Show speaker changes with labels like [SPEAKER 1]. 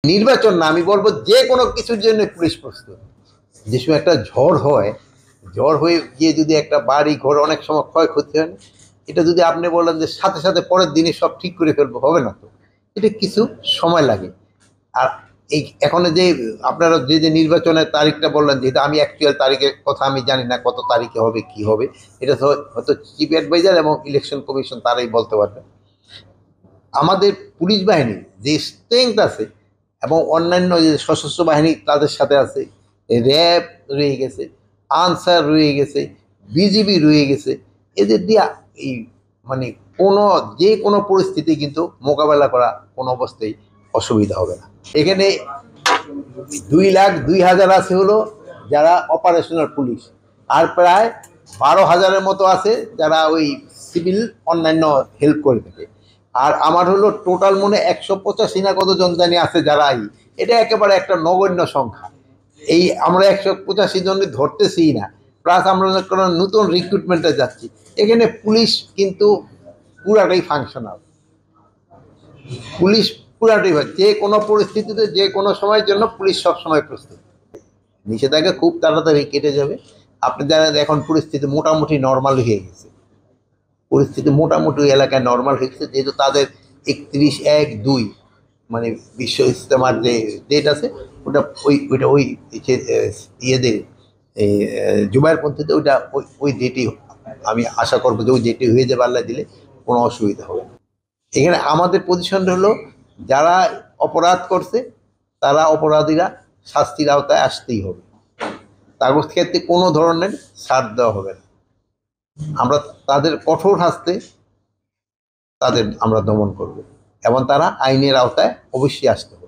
[SPEAKER 1] নির্বাচন না, আমি বলবো যে কোনো কিছুর জন্য পুলিশ প্রস্তুত। যে সময় একটা ঝড় হয়, ঝড় হয়ে গিয়ে যদি একটা বাড়ি ঘর অনেক সময় ক্ষয়ক্ষতি হয়, এটা যদি আপনি বলেন যে সাথে সাথে পরের দিনে সব ঠিক করে ফেলবো, হবে না তো। এটা কিছু সময় লাগে। আর এই এখন যে আপনারা যে নির্বাচনের তারিখটা বললেন, যেটা আমি অ্যাকচুয়াল তারিখের কথা আমি জানি না কত তারিখে হবে কি হবে, এটা তো হয়তো চিফ অ্যাডভাইজার এবং ইলেকশন কমিশন তারাই বলতে পারবে। আমাদের পুলিশ বাহিনী যে স্ট্রেংথ আছে এবং অন্যান্য যে সশস্ত্র বাহিনী তাদের সাথে আছে, র্যাব রয়ে গেছে, আনসার রয়ে গেছে, বিজিবি রয়ে গেছে, এদের দিয়ে এই মানে যে কোনো পরিস্থিতি কিন্তু মোকাবেলা করা কোনো অবস্থায় অসুবিধা হবে না। এখানে 2,02,000 আছে হলো যারা অপারেশনাল পুলিশ, আর প্রায় 12,000-এর মতো আছে যারা ওই সিভিল অন্যান্য হেল্প করে থাকে। আর আমার হলো টোটাল মনে 185 না কতজন জানি আছে যারা এটা একেবারে একটা নগণ্য সংখ্যা। এই আমরা 185 জন ধরতেছি না, প্লাস আমরা কোনো নতুন রিক্রুটমেন্টে যাচ্ছি। এখানে পুলিশ কিন্তু পুরাটাই ফাংশনাল। পুলিশ পুরাটাই, যে কোনো পরিস্থিতিতে যে কোনো সময়ের জন্য পুলিশ সবসময় প্রস্তুত। নিষেধাজ্ঞা খুব তাড়াতাড়ি কেটে যাবে। আপনি জানেন এখন পরিস্থিতি মোটামুটি নর্মাল হয়ে গেছে, পরিস্থিতি মোটামুটি এলাকায় নর্মাল হয়ে গেছে, যেহেতু তাদের 31/1/2 মানে বিশ্ব ইজতেমার যে ডেট আছে, ওই ইয়েদের জুবাইর পন্থীতে ওই ডেটই আমি আশা করবো যে ওই ডেটই হয়ে যাবে, আল্লাহ দিলে কোনো অসুবিধা হবে না। এখানে আমাদের পজিশনটা হলো যারা অপরাধ করছে তারা অপরাধীরা শাস্তির আওতায় আসতেই হবে, তাদের ক্ষেত্রে কোনো ধরনের ছাড় দেওয়া হবে না। আমরা তাদের কঠোর হাসতে আমরা দমন করব এবং তারা আইনের আওতায় অবশ্যই আসতে হবে।